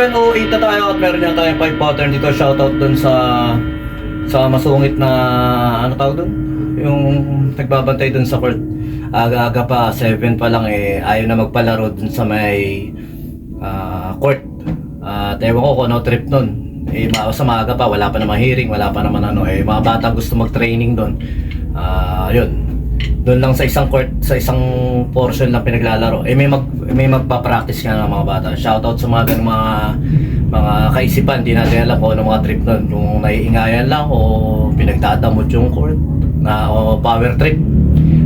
7:08 na tayo at meron na tayong 5 pattern dito. Shoutout dun sa masungit na ano tawag dun? Yung nagbabantay dun sa court. Aga-aga pa, 7 pa lang ayaw na magpalaro dun sa may court. At ewan ko kung ano trip nun. Sa maaga pa, wala pa naman hearing, wala pa naman mga batang gusto mag-training dun. Yun. Doon lang sa isang court, sa isang portion lang pinaglalaro. May magpa-practice nga ng mga bata. Shoutout sa mga ganung mga kaisipan. Di natin alam kung ano mga trip nun. Kung naiingayan lang o pinagdadamot yung court o power trip.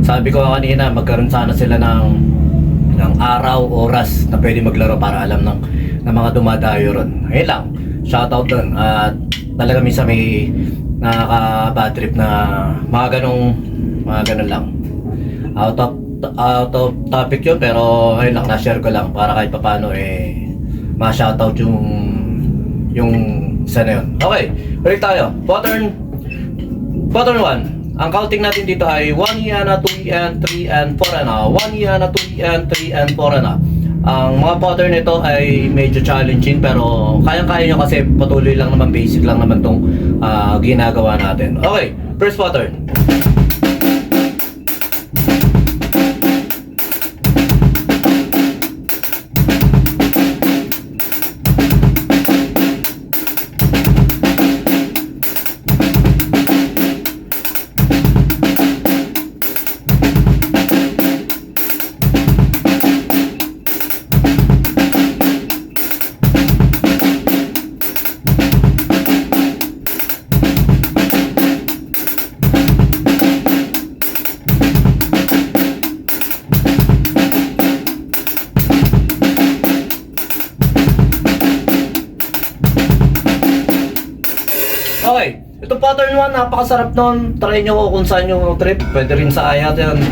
Sabi ko kanina, magkaroon sana sila ng araw, oras na pwede maglaro para alam ng mga dumadayo ron. Ayun lang. Shoutout doon. At talaga minsan may nakaka-bad trip na mga ganun lang. Out of topic yun, pero ayun lang, na-share ko lang para kahit paano ma-shoutout yung isa na yun. Okay, balik tayo. Pattern 1. Ang counting natin dito ay 1 hiyana, 2 hiyana, 3 and 4 na. 1 hiyana, 2 hiyana, 3 and 4 na. Ang mga pattern nito ay medyo challenging pero kayang-kaya nyo kasi patuloy lang naman, basic lang naman tong ginagawa natin. Okay, first pattern. Okay, itong pattern 1, napakasarap nun. Try nyo kung saan yung trip. Pwede rin sa ayat yan.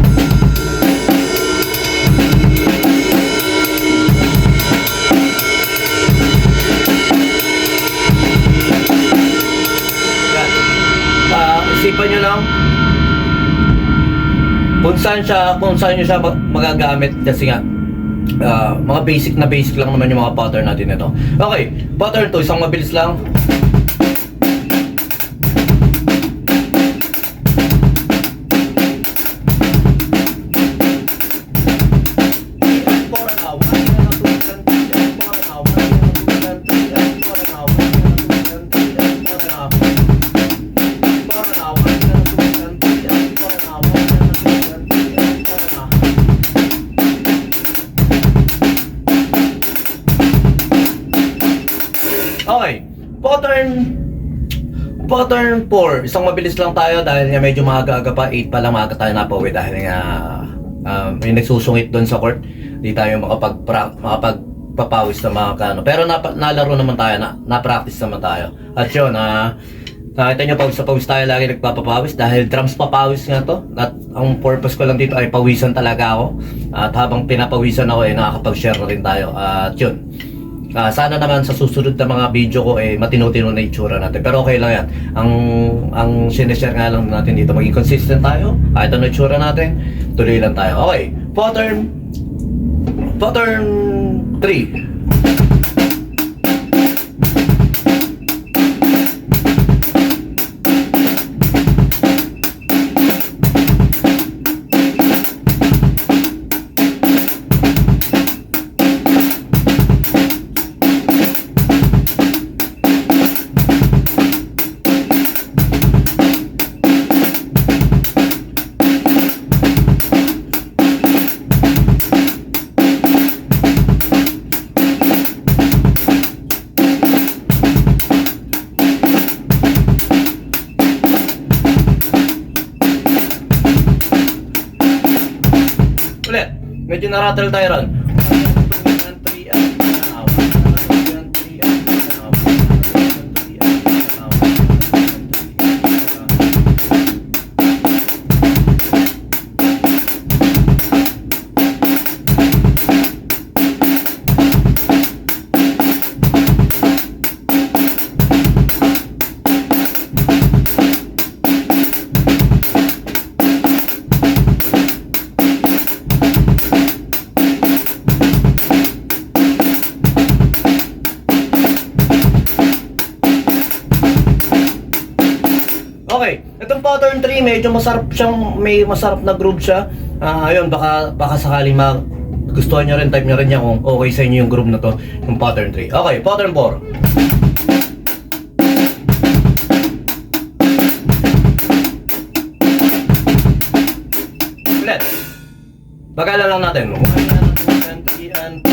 Isipan nyo lang kung saan nyo siya magagamit kasi nga mga basic lang naman yung mga pattern natin ito. Okay, pattern 2, isang mabilis lang. Okay, pattern 4. Isang mabilis lang tayo dahil nga medyo maaga-aga pa, 8 pa lang maaga tayo napauwi dahil nga may nagsusungit doon sa court. Hindi tayo makapagpapawis na mga kano. Pero nalaro naman tayo, na-practice naman tayo. At yun, nakita nyo, pawis tayo lagi nagpapapawis dahil drums papawis nga to. At ang purpose ko lang dito ay pawisan talaga ako. At habang pinapawisan ako nakakapag-share na rin tayo. At yun. Sana naman sa susunod na mga video ko matino-tino na itsura natin. Pero okay lang yan. Ang sinishare nga lang natin dito, maging consistent tayo. Kahit ano itsura natin, tuloy lang tayo. Okay, pattern 3. Medyo narattle tayo ron. medyo masarap siyang, may masarap na groove siya. Ayun, baka sakaling gustuhan nyo rin, type nyo rin niya kung okay sa inyo yung groove na to, yung pattern 3. Okay, pattern 4. Ulit. Bagalan lang natin. 1, 2, 3, and 4.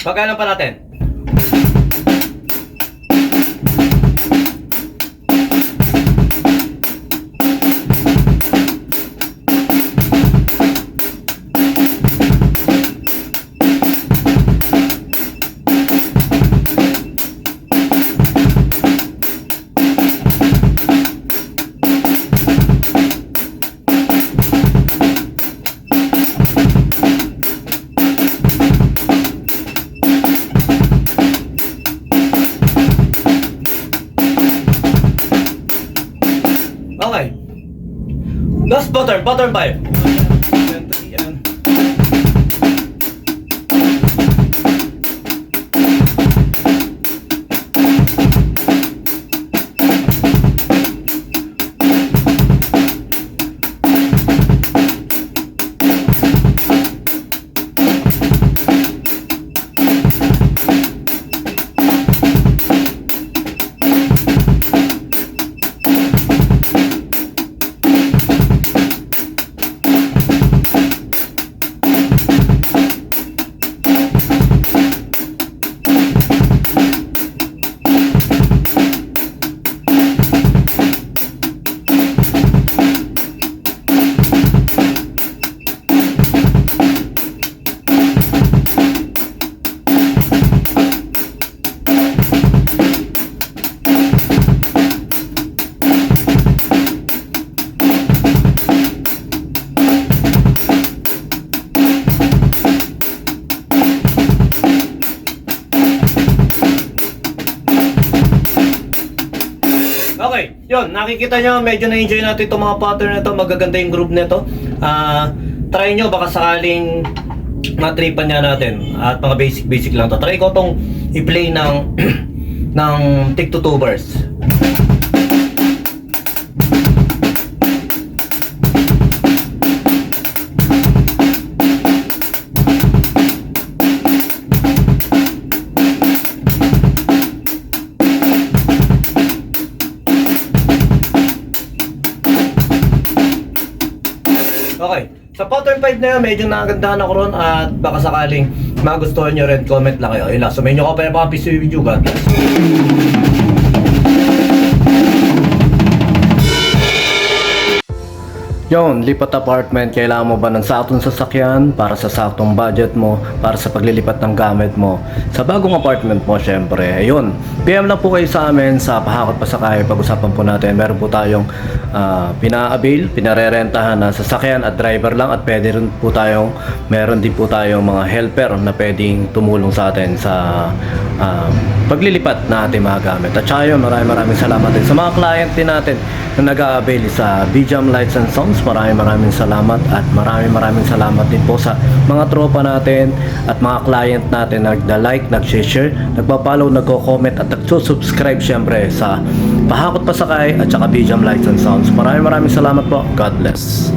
Pagkailan pa natin? Okay. Last pattern 5. Okay, yun, nakikita nyo, medyo na-enjoy natin itong mga pattern na ito, magaganda yung groove nito. Try nyo, baka sakaling matripan niya natin. At mga basic lang to. Try ko itong i-play ng ng tig to 2 bars. Okay, sa pattern 5 na yun, medyo nagandahan ako ron at baka sakaling magustuhan nyo rin, comment lang kayo. Ayun lang, so medyo ko pa yung mga piso yung video, God bless. Yon, lipat apartment, kailangan mo ba ng saktong sasakyan para sa saktong budget mo, para sa paglilipat ng gamit mo sa bagong apartment mo, syempre. Ayun, PM lang po kayo sa amin sa Pahakot Pasakay. Pag-usapan po natin, meron po tayong pina-avail, pinarerentahan na sasakyan at driver lang, at pwede rin po tayong, meron din po tayong mga helper na pwedeng tumulong sa atin sa paglilipat na ating mga gamit. At saka yun, maraming salamat din sa mga client din natin na nag-a-avail sa BJAM Lights and Sounds. Maraming salamat, at maraming salamat din po sa mga tropa natin at mga client natin na nag-like, nag-share, nagpa-follow, nagko-comment at nag-subscribe syempre sa Pahakot Pasakay at saka BJAM Lights and Sounds. Maraming salamat po. God bless.